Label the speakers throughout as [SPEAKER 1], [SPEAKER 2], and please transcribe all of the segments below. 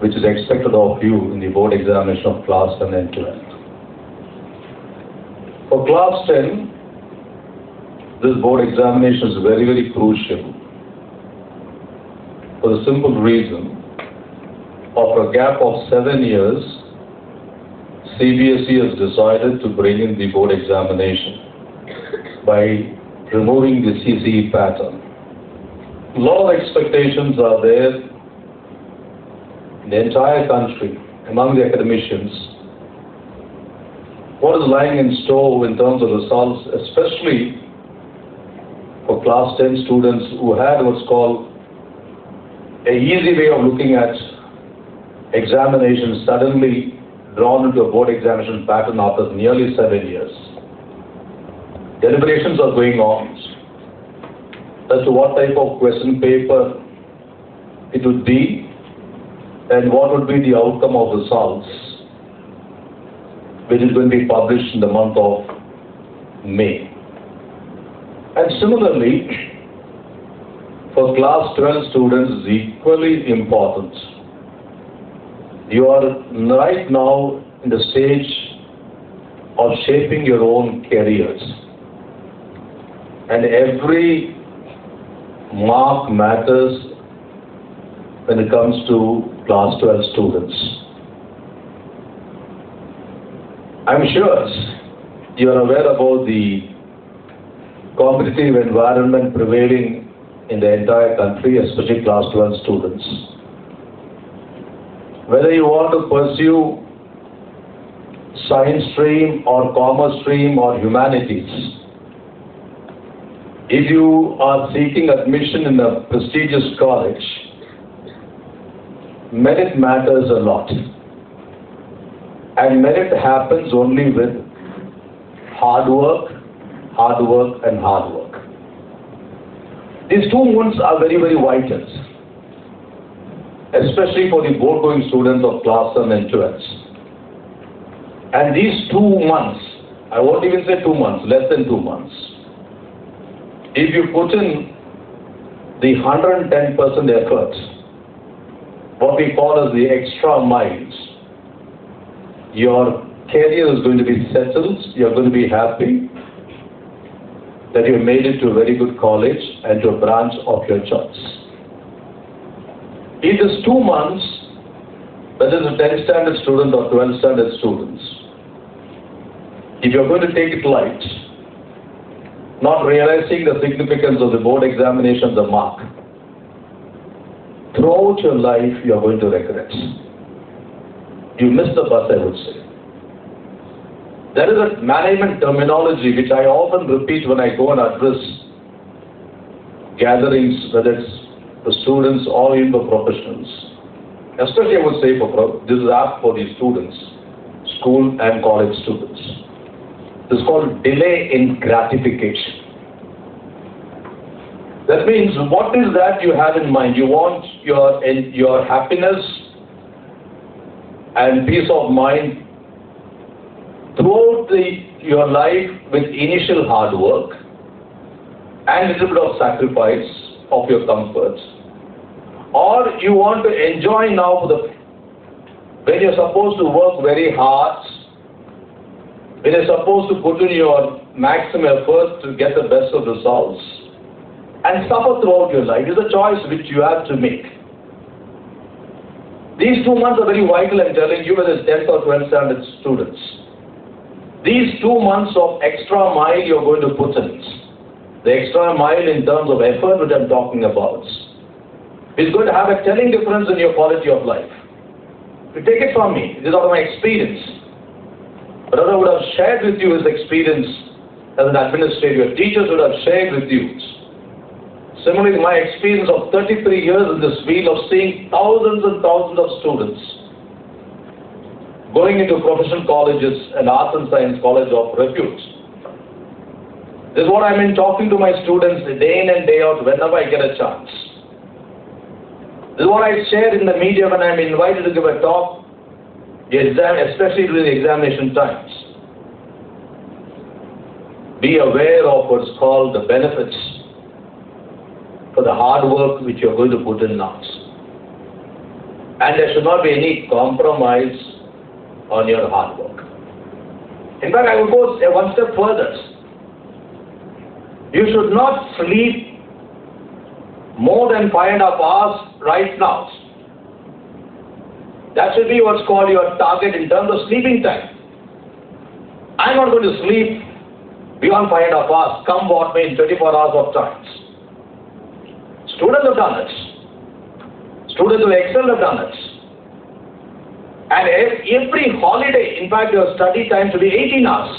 [SPEAKER 1] which is expected of you in the board examination of class 10 and 12. For class 10, this board examination is very, very crucial for the simple reason, after a gap of 7 years, CBSE has decided to bring in the board examination by removing the CCE pattern. A lot of expectations are there in the entire country among the academicians. What is lying in store in terms of results, especially for class 10 students who had what's called an easy way of looking at examinations, suddenly drawn into a board examination pattern after nearly 7 years. Deliberations are going on as to what type of question paper it would be and what would be the outcome of results, which is going to be published in the month of May. And similarly, for class 12 students, is equally important. You are right now in the stage of shaping your own careers. And every mark matters when it comes to class 12 students. I'm sure you are aware about the competitive environment prevailing in the entire country, especially class 12 students. Whether you want to pursue science stream or commerce stream or humanities, if you are seeking admission in a prestigious college, merit matters a lot. And merit happens only with hard work, and hard work. These 2 months are very, very vital, especially for the board-going students of class 10 and 12. And these 2 months, I won't even say 2 months, less than 2 months, if you put in the 110% effort, what we call as the extra miles, your career is going to be settled, you're going to be happy that you made it to a very good college and to a branch of your choice. It is 2 months, whether it's a 10 standard student or 12 standard students, if you're going to take it light, not realizing the significance of the board examination, the mark, throughout your life you are going to regret. You missed the bus, I would say. There is a management terminology which I often repeat when I go and address gatherings, whether it's the students or even the professionals. Especially I would say this is asked for the students, school and college students. This is called delay in gratification. That means, what is that you have in mind? You want your happiness and peace of mind throughout your life with initial hard work and a little bit of sacrifice of your comforts. Or you want to enjoy now when you're supposed to work very hard, when you're supposed to put in your maximum effort to get the best of results, and suffer throughout your life. It is a choice which you have to make. These 2 months are very vital, I'm telling you, whether it's 10th or 12th standard students. These 2 months of extra mile you're going to put in. The extra mile in terms of effort which I'm talking about is going to have a telling difference in your quality of life. You take it from me, this is out of my experience. But what I would have shared with you is experience as an administrator. Your teachers would have shared with you. Similarly, my experience of 33 years in this field of seeing thousands and thousands of students going into professional colleges and arts and science college of repute. This is what I mean talking to my students day in and day out whenever I get a chance. This is what I share in the media when I'm invited to give a talk, especially during the examination times. Be aware of what's called the benefits for the hard work which you're going to put in now. And there should not be any compromise on your hard work. In fact, I will go one step further. You should not sleep more than 5.5 hours right now. That should be what's called your target in terms of sleeping time. I'm not going to sleep beyond 5.5 hours, come what may, in 24 hours of time. Students have done it. Students who excel have done it. And every holiday, in fact, your study time should be 18 hours.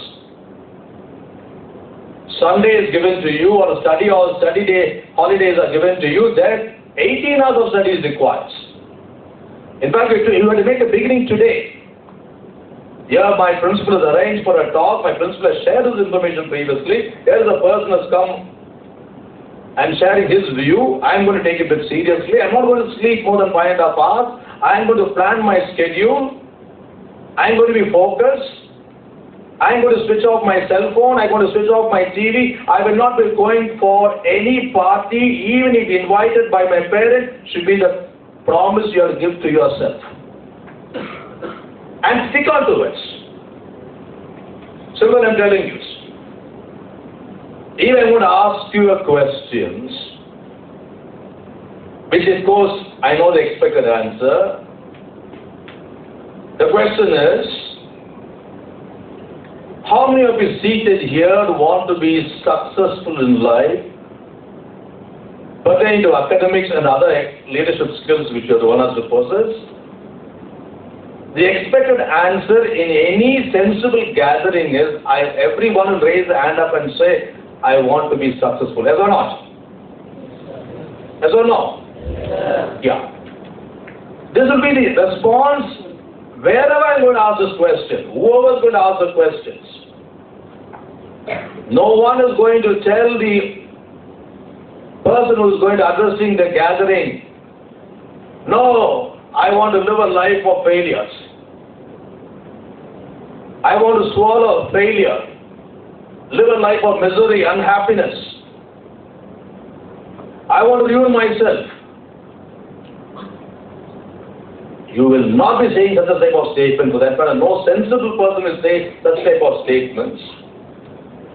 [SPEAKER 1] Sunday is given to you, or a study or study day holidays are given to you, then 18 hours of study is required. In fact, if you were to make a beginning today, here my principal has arranged for a talk, my principal has shared his information previously, here is a person has come and sharing his view. I am going to take it a bit seriously. I am not going to sleep more than 5.5 hours. I am going to plan my schedule. I am going to be focused. I am going to switch off my cell phone. I am going to switch off my TV. I will not be going for any party, even if invited by my parents, should be the promise you have to give to yourself. And stick on to it. So what I am telling you. Even I am going to ask you a question, which of course I know the expected answer. The question is, how many of you seated here want to be successful in life, pertaining to academics and other leadership skills which you want us to possess? The expected answer in any sensible gathering is, everyone will raise a hand up and say, I want to be successful. Yes or not? Yes or no? Yeah. This will be the response wherever I'm going to ask this question. Whoever is going to ask the questions. No one is going to tell the person who is going to addressing the gathering, no, I want to live a life of failures. I want to swallow failure. Live a life of misery, unhappiness. I want to ruin myself. You will not be saying such a type of statement. For that matter, no sensible person will say such type of statements.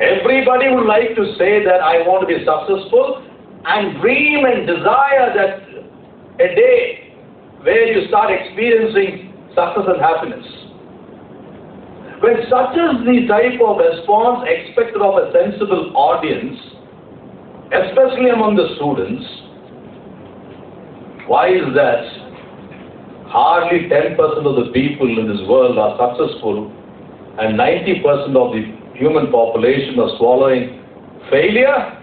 [SPEAKER 1] Everybody would like to say that I want to be successful and dream and desire that a day where you start experiencing success and happiness. When such is the type of response expected of a sensible audience, especially among the students, why is that hardly 10% of the people in this world are successful and 90% of the human population are swallowing failure,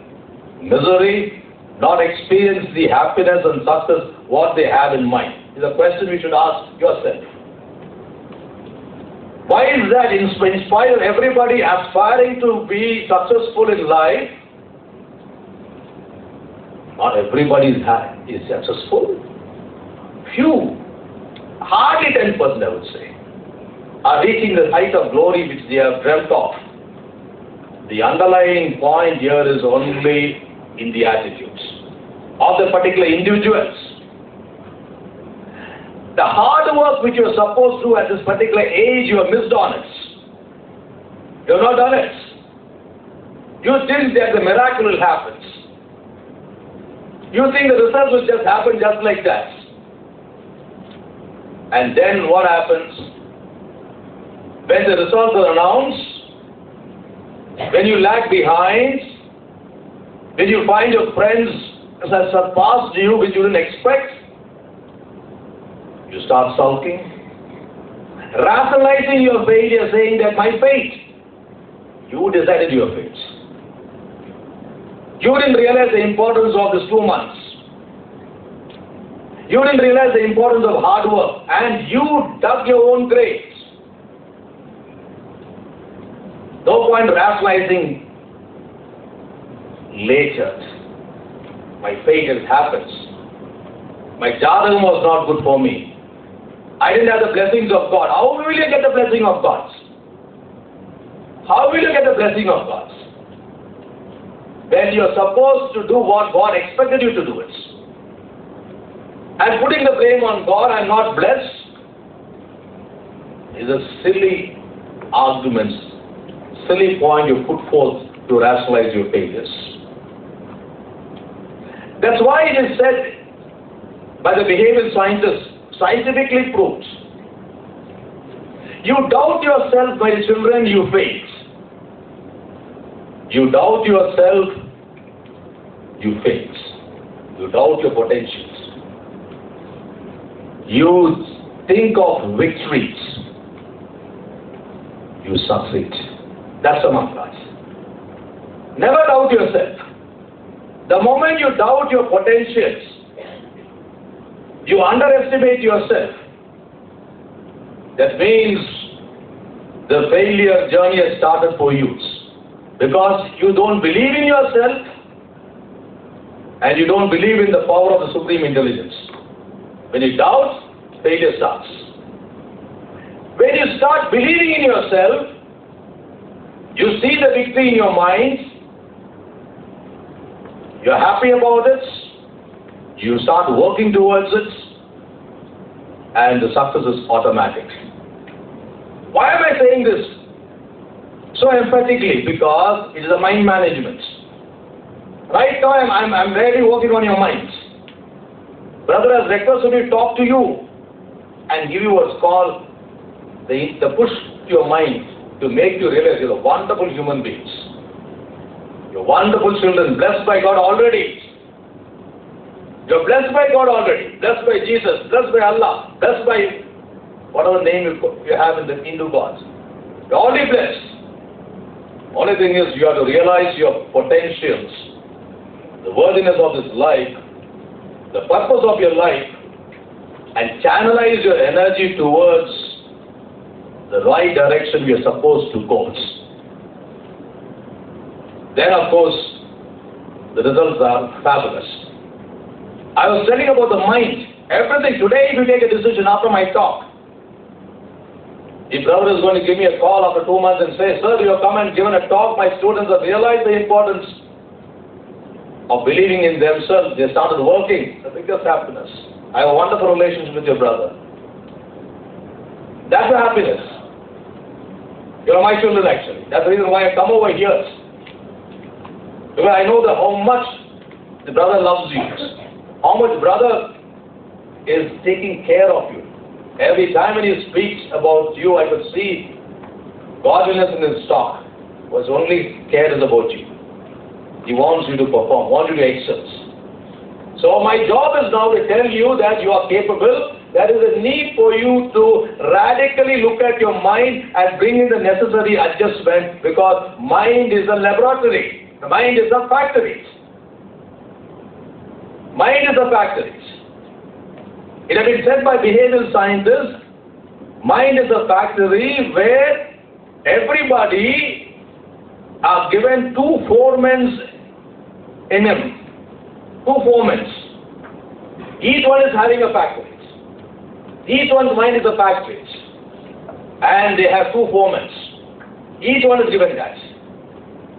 [SPEAKER 1] misery, not experience the happiness and success what they have in mind? Is a question we should ask yourself. Why is that in spite of everybody aspiring to be successful in life, not everybody is successful? Few, hardly 10% I would say, are reaching the height of glory which they have dreamt of. The underlying point here is only in the attitudes of the particular individuals. The hard work which you are supposed to at this particular age, you have missed on it. You have not done it. You think that the miracle will happen. You think the results will just happen just like that. And then what happens? When the results are announced, when you lag behind, when you find your friends have surpassed you which you didn't expect, you start sulking, rationalizing your failure, saying that my fate, you decided your fate. You didn't realize the importance of these 2 months. You didn't realize the importance of hard work, and you dug your own grave. No point rationalizing later. My fate has happened. My jadam was not good for me. I didn't have the blessings of God. How will you get the blessing of God? How will you get the blessing of God? When you are supposed to do what God expected you to do it. and putting the blame on God, I'm not blessed, is a silly argument, silly point you put forth to rationalize your failures. That's why it is said by the behavioral scientists, scientifically proved, you doubt yourself, my children, you fail. You doubt yourself, you fail. You doubt your potentials. You think of victories, you succeed. That's the mantra. Never doubt yourself. The moment you doubt your potentials, you underestimate yourself. That means the failure journey has started for you. Because you don't believe in yourself and you don't believe in the power of the Supreme Intelligence. When you doubt, failure starts. When you start believing in yourself, you see the victory in your mind, you're happy about it, you start working towards it, and the success is automatic. Why am I saying this so emphatically? Because it is a mind management. Right now I'm really working on your minds. Brother has requested me to talk to you and give you what's called the push to your mind to make you realize you're a wonderful human beings. You're wonderful children, blessed by God already. You're blessed by God already, blessed by Jesus, blessed by Allah, blessed by whatever name you have in the Hindu gods. You're already blessed. Only thing is you have to realize your potentials, the worthiness of this life, the purpose of your life, and channelize your energy towards the right direction we are supposed to go. Then of course, the results are fabulous. I was telling about the mind. Everything. Today if you take a decision after my talk, if brother is going to give me a call after 2 months and say, sir, you have come and given a talk, my students have realized the importance of believing in themselves, they started working, the biggest happiness. I have a wonderful relationship with your brother. That's the happiness. You are my children actually. That's the reason why I come over here. Because I know that how much the brother loves you. How much brother is taking care of you. Every time when he speaks about you, I could see godliness in his talk. Was only cares about you. He wants you to perform, wants you to excel. So my job is now to tell you that you are capable. There is a need for you to radically look at your mind and bring in the necessary adjustment, because mind is a laboratory. The mind is a factory. Mind is a factory. It has been said by behavioral scientists, mind is a factory where everybody are given two foremans in him. Two foremans. Each one is having a factory. Each one's mind is a factory. And they have two foremans. Each one is given that.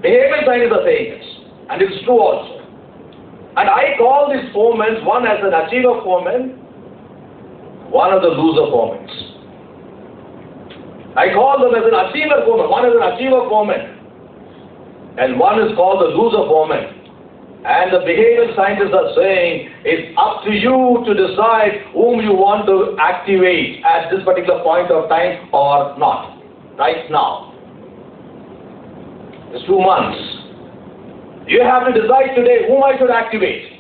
[SPEAKER 1] Behavioral scientists are saying this. And it's true also. And I call these foremans, one as an achiever foreman, one of the loser formats. I call them as an achiever format. One is an achiever format, and one is called the loser format. And the behavioral scientists are saying it's up to you to decide whom you want to activate at this particular point of time or not. Right now. It's 2 months. You have to decide today whom I should activate.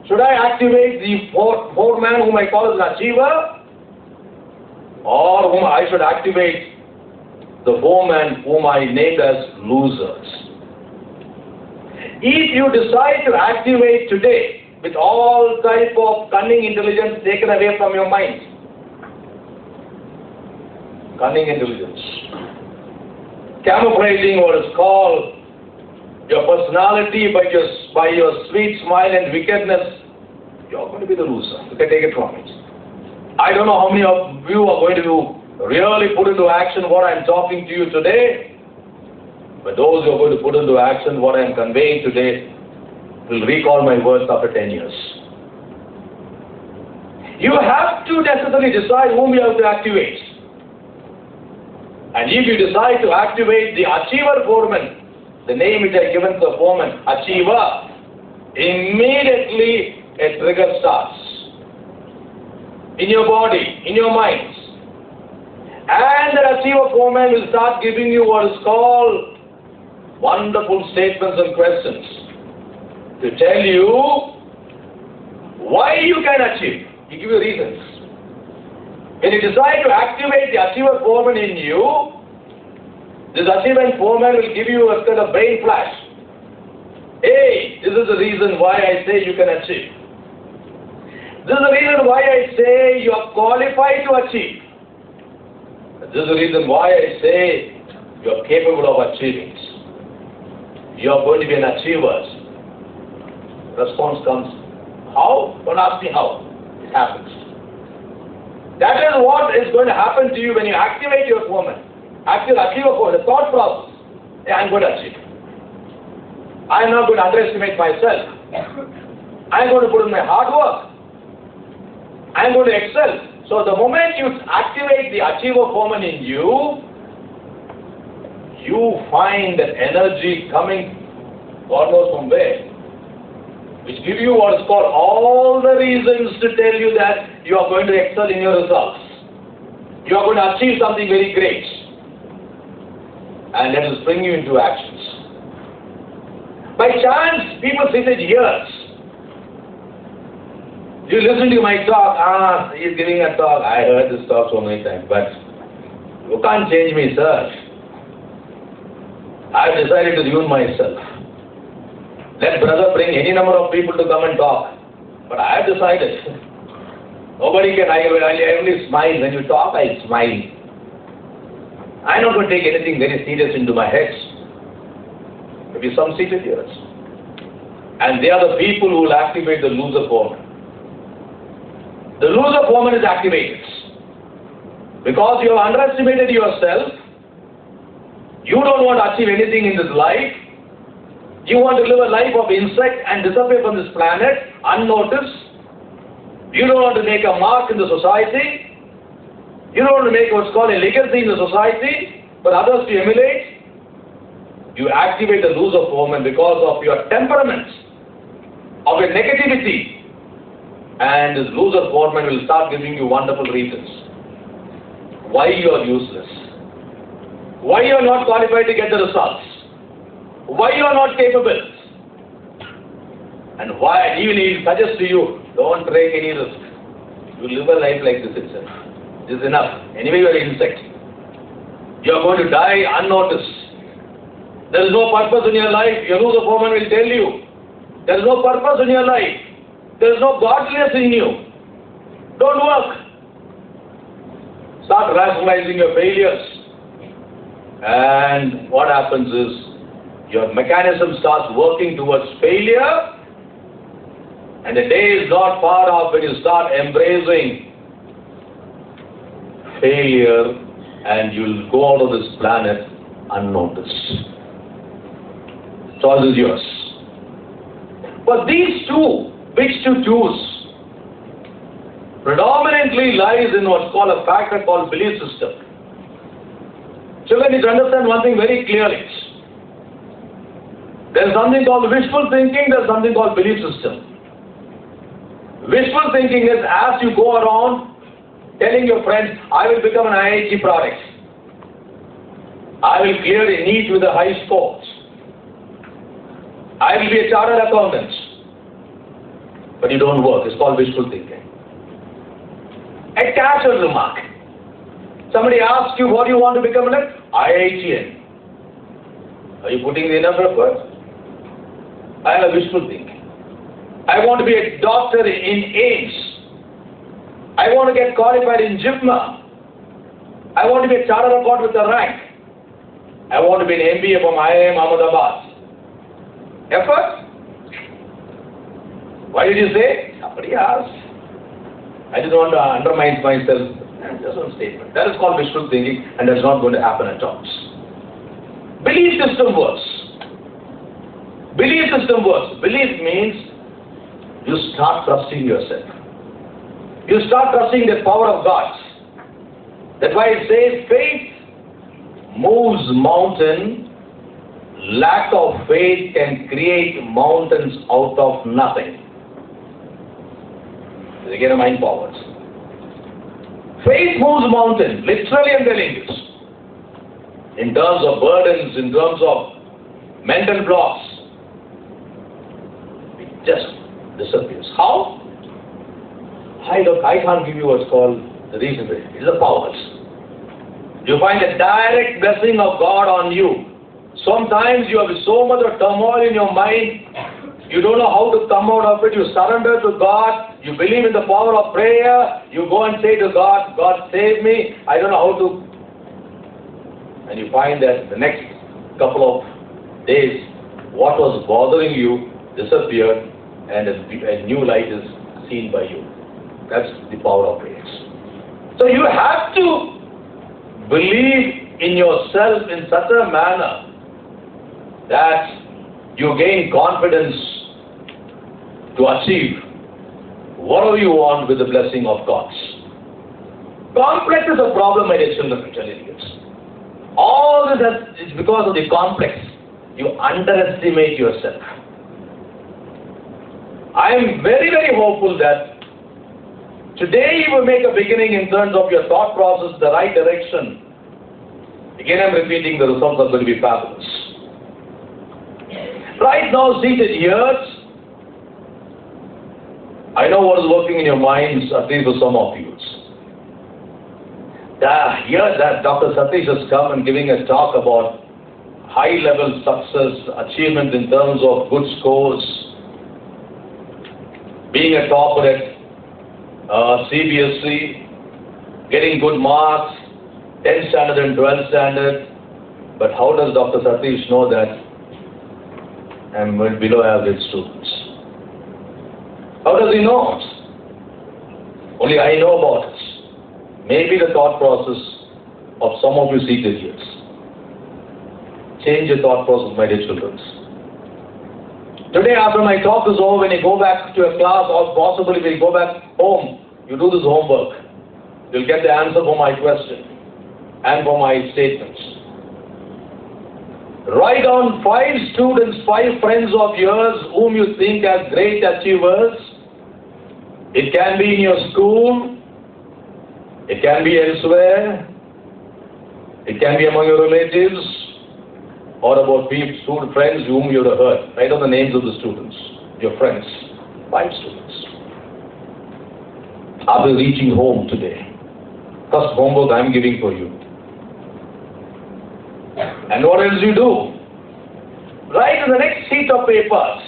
[SPEAKER 1] Should I activate the foreman whom I call as an achiever, or whom I should activate the foreman whom I named as losers? If you decide to activate today with all type of cunning intelligence taken away from your mind, cunning intelligence, camouflaging what is called your personality by your sweet smile and wickedness, you're going to be the loser. You can take it from me. I don't know how many of you are going to really put into action what I'm talking to you today, but those who are going to put into action what I'm conveying today will recall my words after 10 years. You have to necessarily decide whom you have to activate. And if you decide to activate the achiever foreman, the name which I given to the foreman, achiever, immediately a trigger starts. In your body, in your minds. And the achiever foreman will start giving you what is called wonderful statements and questions to tell you why you can achieve. He give you reasons. When you decide to activate the achiever foreman in you, this achiever foreman will give you a kind of brain flash. Hey, this is the reason why I say you can achieve. This is the reason why I say you are qualified to achieve. This is the reason why I say you are capable of achieving. You are going to be an achiever. Response comes, how? Don't ask me how. It happens. That is what is going to happen to you when you activate your foreman. Achiever foreman, the thought process. Hey, I'm going to achieve. I am not going to underestimate myself. I am going to put in my hard work. I am going to excel. So the moment you activate the achiever foreman in you, you find that energy coming, God knows from where, which give you what is called all the reasons to tell you that you are going to excel in your results. You are going to achieve something very great. And that will bring you into actions. By chance, people sit at years. You listen to my talk, he's giving a talk. I heard this talk so many times, but you can't change me, sir. I've decided to ruin myself. Let brother bring any number of people to come and talk. But I have decided. Nobody can, I only smile. When you talk, I smile. I'm not going to take anything very serious into my head. Maybe some seated here. And they are the people who will activate the loser foreman. The loser foreman is activated. Because you have underestimated yourself, you don't want to achieve anything in this life. You want to live a life of insect and disappear from this planet unnoticed. You don't want to make a mark in the society. You don't want to make what's called a legacy in the society for others to emulate. You activate the loser foreman because of your temperament, of your negativity. And this loser foreman will start giving you wonderful reasons. Why you are useless. Why you are not qualified to get the results. Why you are not capable. And why even he will suggest to you, don't take any risk. You live a life like this itself. This is enough. Anyway you are an insect. You are going to die unnoticed. There is no purpose in your life. Your loser foreman will tell you. There is no purpose in your life. There is no godliness in you. Don't work. Start rationalizing your failures. And what happens is, your mechanism starts working towards failure. And the day is not far off when you start embracing failure and you'll go out of this planet unnoticed. Choice is yours. But these two, which to choose, predominantly lies in what's called a factor called belief system. Children need to understand one thing very clearly. There's something called wishful thinking, there's something called belief system. Wishful thinking is as you go around telling your friends, I will become an IIT product. I will clear a NEET with a high score. I will be a chartered accountant. But you don't work. It's called wishful thinking. A casual remark. Somebody asks you what do you want to become like? IITian. Are you putting enough effort? I have a wishful thinking. I want to be a doctor in AIDS. I want to get qualified in JIPMA. I want to be a chartered accountant with a rank. I want to be an MBA from IIM Ahmedabad. Effort? Why did you say? Somebody asked. I didn't want to undermine myself. Just one statement. That is called wishful thinking, and that's not going to happen at all. Belief system works. Belief system works. Belief means you start trusting yourself. You start trusting the power of God. That's why it says faith moves mountain. Lack of faith can create mountains out of nothing. Again, a mind powers. Faith moves mountain. Literally, I'm telling you. In terms of burdens, in terms of mental blocks, it just disappears. How? I can't give you what's called the reason. It is the powers. You find a direct blessing of God on you. Sometimes you have so much of turmoil in your mind, you don't know how to come out of it. You surrender to God. You believe in the power of prayer. You go and say to God, God save me. I don't know how to. And you find that the next couple of days, what was bothering you disappeared and a new light is seen by you. That's the power of prayer. So you have to believe in yourself in such a manner that you gain confidence to achieve whatever you want with the blessing of God. Complex is a problem, my dear children, I'm telling you. All this is because of the complex. You underestimate yourself. I am very, very hopeful that today you will make a beginning in terms of your thought process, the right direction. Again, I'm repeating, the results are going to be fabulous. Right now, seated here, I know what is working in your minds, at least for some of you. Here, that Dr. Satish has come and giving a talk about high-level success, achievement in terms of good scores, being a topper at CBSE, getting good marks, 10th standard and 12th standard. But how does Dr. Satish know that I'm below average students? How does he know? Only I know about it. Maybe the thought process of some of you seated here. Change your thought process, my dear children. Today, after my talk is over, when you go back to your class, or possibly when you go back home, you do this homework. You'll get the answer for my question and for my statements. Write down 5 students, 5 friends of yours whom you think as great achievers. It can be in your school. It can be elsewhere. It can be among your relatives or about student friends whom you have heard. Write down the names of the students, your friends. 5 students. After reaching home today, first homework I am giving for you. And what else you do? Write in the next sheet of papers.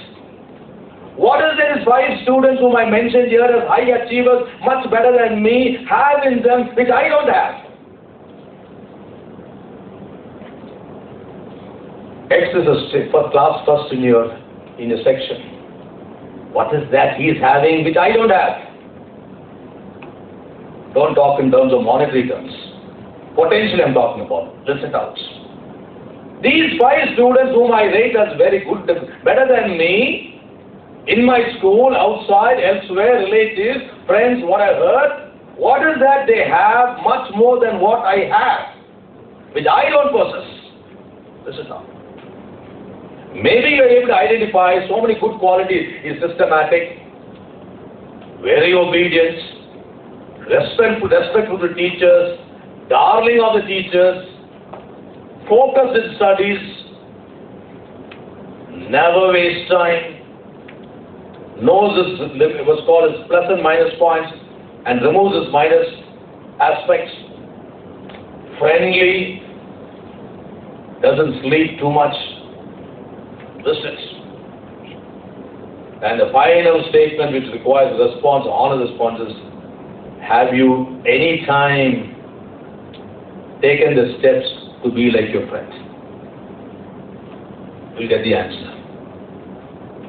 [SPEAKER 1] What is these 5 students whom I mentioned here as high achievers, much better than me, have in them which I don't have? X is a class first in your section. What is that he is having which I don't have? Don't talk in terms of monetary terms. Potential I'm talking about. Listen out. These 5 students whom I rate as very good, better than me, in my school, outside, elsewhere, relatives, friends, what I heard, what is that they have much more than what I have, which I don't possess? Listen now. Maybe you're able to identify so many good qualities. He's systematic, very obedient, respectful to teachers, darling of the teachers, focused in studies, never waste time, knows what's called as plus and minus points and removes its minus aspects, friendly, doesn't sleep too much, listens. And the final statement which requires response, honest response is, have you any time taken the steps to be like your friend? You'll get the answer.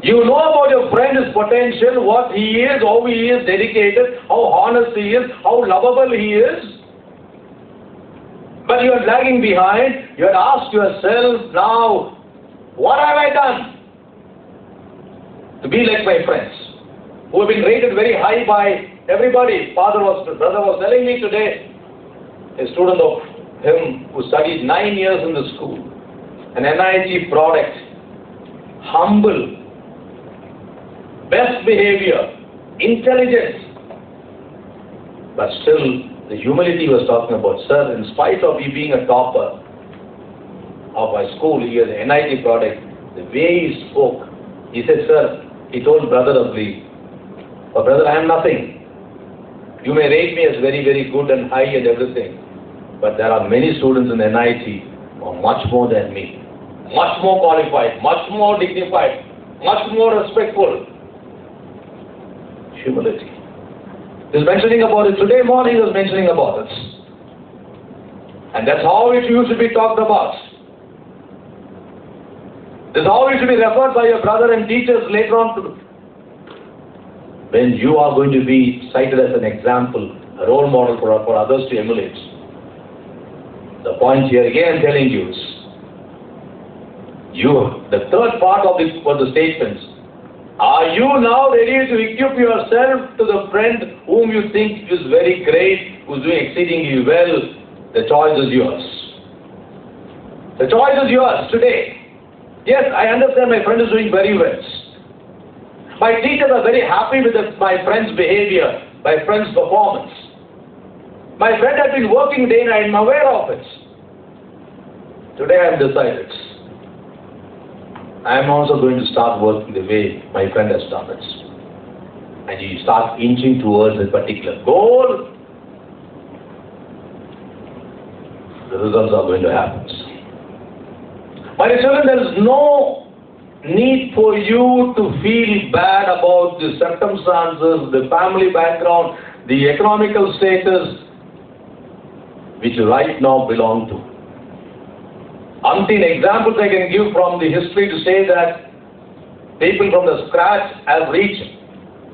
[SPEAKER 1] You know about your friend, his potential, what he is, how he is dedicated, how honest he is, how lovable he is. But you are lagging behind. You have asked yourself now, what have I done to be like my friends who have been rated very high by Everybody, brother was telling me today, a student of him who studied 9 years in the school, an NIT product, humble, best behavior, intelligent, but still the humility he was talking about. Sir, in spite of you being a topper of my school, he was an NIT product, the way he spoke, he said, sir, he told brother Abli, oh, brother, I am nothing. You may rate me as very, very good and high and everything, but there are many students in NIT who are much more than me, much more qualified, much more dignified, much more respectful. Humility. He was mentioning about it today morning. He was mentioning about it, and that's how it used to be talked about. This is how it should be referred by your brother and teachers later on. When you are going to be cited as an example, a role model for others to emulate. The point here again I'm telling you is, the third part of the statements, are you now ready to equip yourself to the friend whom you think is very great, who's doing exceedingly well? The choice is yours. The choice is yours today. Yes, I understand my friend is doing very well. My teachers are very happy with my friend's behavior, my friend's performance. My friend has been working day and night, I'm aware of it. Today I have decided, I am also going to start working the way my friend has started. And you start inching towards a particular goal, the results are going to happen. My dear children, there is no need for you to feel bad about the circumstances, the family background, the economical status which you right now belong to. Umpteen examples I can give from the history to say that people from the scratch have reached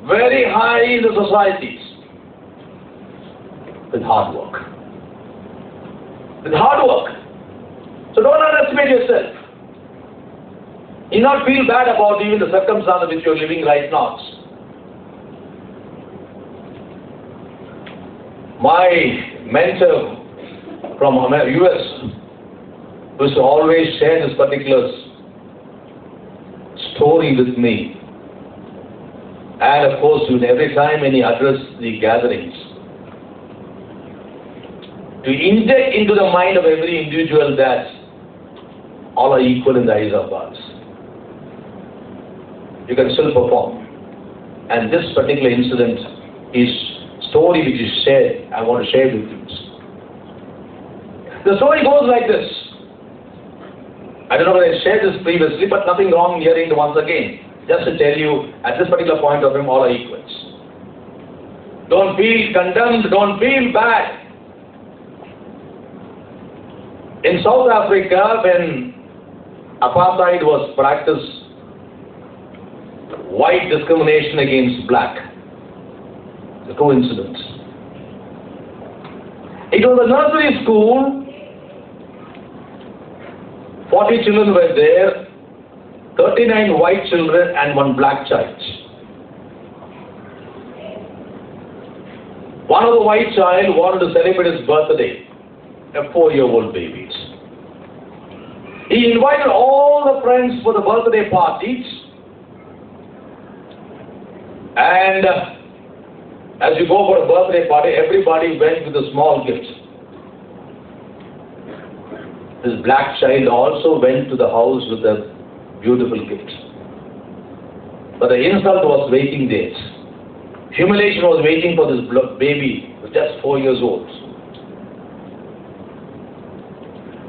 [SPEAKER 1] very high in the societies with hard work. With hard work. So don't underestimate yourself. You not feel bad about even the circumstances which you are living right now. My mentor from US used to always share this particular story with me. And of course, every time when he addressed the gatherings, to inject into the mind of every individual that all are equal in the eyes of God. You can still perform. And this particular incident, his story which is shared, I want to share with you. The story goes like this. I don't know whether I shared this previously, but nothing wrong hearing it once again. Just to tell you, at this particular point of time, all are equals. Don't feel condemned, don't feel bad. In South Africa, when apartheid was practiced, white discrimination against black, the coincidence. It was a nursery school, 40 children were there, 39 white children and 1 black child. One of the white child wanted to celebrate his birthday, a 4-year-old baby. He invited all the friends for the birthday parties, and as you go for a birthday party, everybody went with a small gift. This black child also went to the house with a beautiful gift. But the insult was waiting there. Humiliation was waiting for this baby who was just 4 years old.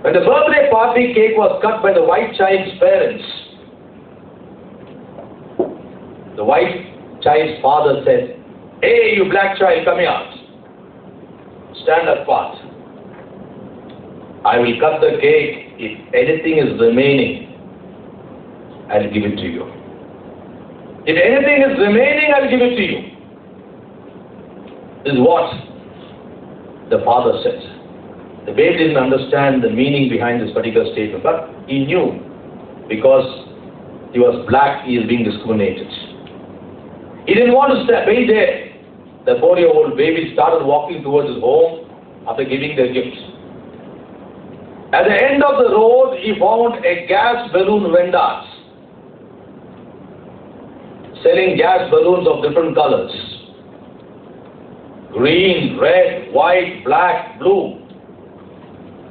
[SPEAKER 1] When the birthday party cake was cut by the white child's parents, the white child's father said, "Hey, you black child, come here. Stand apart. I will cut the cake. If anything is remaining, I'll give it to you. If anything is remaining, I'll give it to you." This is what the father said. The baby didn't understand the meaning behind this particular statement, but he knew because he was black, he is being discriminated. He didn't want to stay there. the 4-year-old baby started walking towards his home after giving the gifts. At the end of the road, he found a gas balloon vendors selling gas balloons of different colors. Green, red, white, black, blue.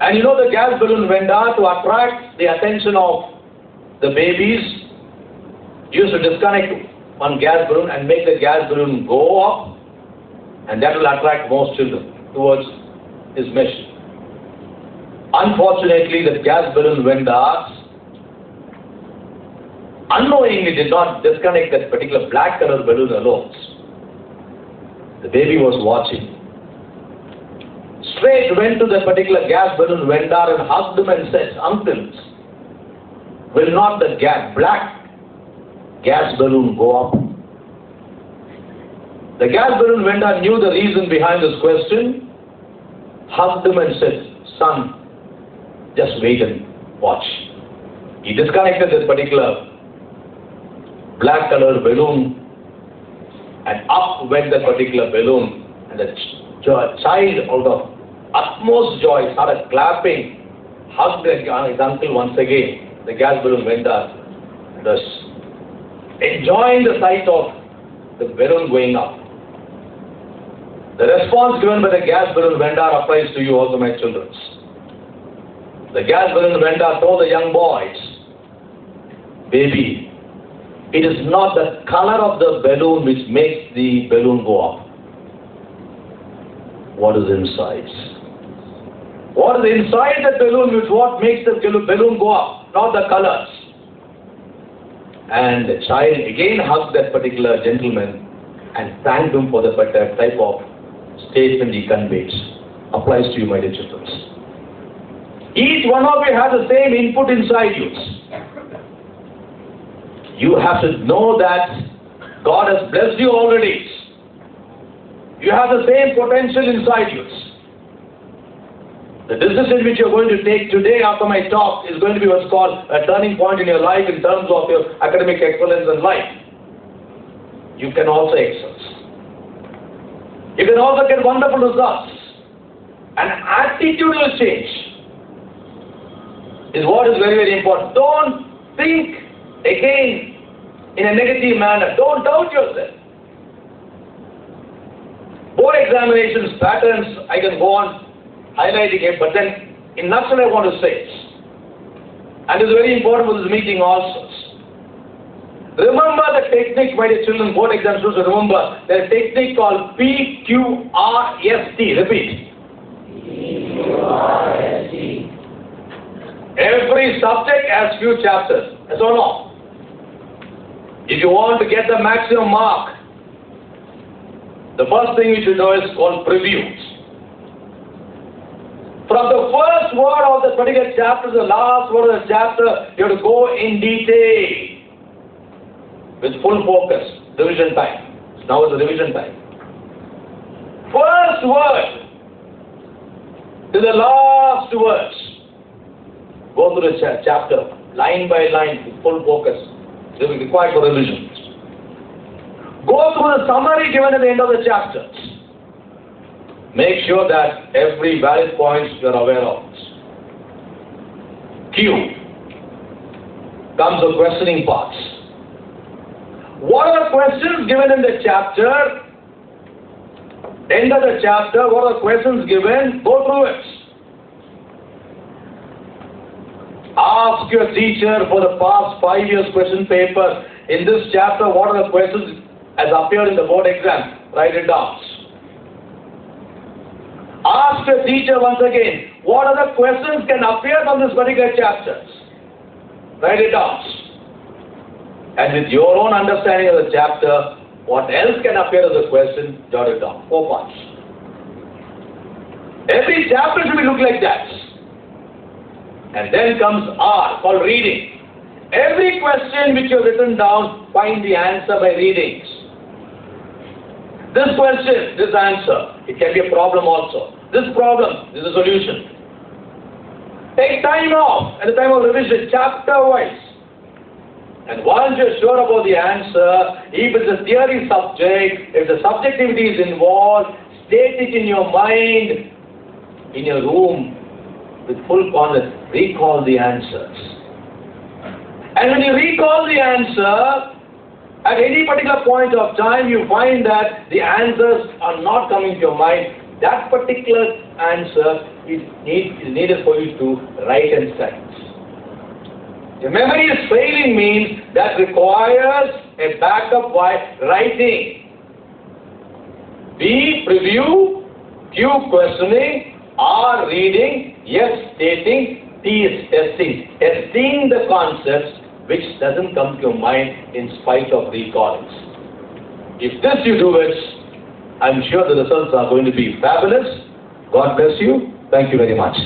[SPEAKER 1] And you know, the gas balloon vendor, to attract the attention of the babies, used to disconnect one gas balloon and make the gas balloon go up, and that will attract most children towards his mission. Unfortunately, the gas balloon vendors unknowingly did not disconnect that particular black color balloon alone. The baby was watching. Straight went to the particular gas balloon vendor and hugged him and said, "Uncle, will not the black gas balloon go up?" The gas balloon vendor knew the reason behind this question, hugged him and said, "Son, just wait and watch." He disconnected this particular black colored balloon, and up went the particular balloon, and the child, out of utmost joy, started clapping, hugged his uncle once again. The gas balloon vendor was enjoying the sight of the balloon going up. The response given by the gas balloon vendor applies to you also, my children. The gas balloon vendor told the young boys, "Baby, it is not the color of the balloon which makes the balloon go up. What is inside? What is inside the balloon is what makes the balloon go up, not the colors." And the child again hugged that particular gentleman and thanked him for the type of statement he conveys. Applies to you, my dear children. Each one of you has the same input inside you. You have to know that God has blessed you already. You have the same potential inside you. The decision which you are going to take today after my talk is going to be what's called a turning point in your life in terms of your academic excellence in life. You can also excel. You can also get wonderful results. An attitudinal change is what is very, very important. Don't think again in a negative manner. Don't doubt yourself. Board examinations, patterns, I can go on highlighting it, but then in nutshell I want to say, and it's very important for this meeting also. Remember the technique, my dear children, board exam students, remember the technique called PQRST. Repeat. PQRST. Every subject has few chapters. Yes or no? If you want to get the maximum mark, the first thing you should know is called previews. From the first word of the particular chapter to the last word of the chapter, you have to go in detail with full focus. Revision time. Now is the revision time. First word to the last words. Go through the chapter, line by line, with full focus. They will be required for revision. Go through the summary given at the end of the chapter. Make sure that every valid point you are aware of. Q comes the questioning parts. What are the questions given in the chapter? End of the chapter, what are the questions given? Go through it. Ask your teacher for the past 5 years question paper. In this chapter, what are the questions as appeared in the board exam? Write it down. Ask your teacher once again, what other questions can appear from this particular chapter? Write it down. And with your own understanding of the chapter, what else can appear as a question? Jot it down. 4 parts. Every chapter should be looked like that. And then comes R, called reading. Every question which you have written down, find the answer by reading. This question, this answer, it can be a problem also. This problem, this is a solution. Take time off at the time of revision, chapter-wise. And once you're sure about the answer, if it's a theory subject, if the subjectivity is involved, state it in your mind, in your room, with full confidence. Recall the answers. And when you recall the answer, at any particular point of time, you find that the answers are not coming to your mind. That particular answer is needed for you to write and study. Your memory is failing means that requires a backup by writing. B, preview, Q, questioning, R, reading, S, stating, T is testing. Testing the concepts which doesn't come to your mind in spite of recallings. If this you do it, I'm sure the results are going to be fabulous. God bless you. Thank you very much.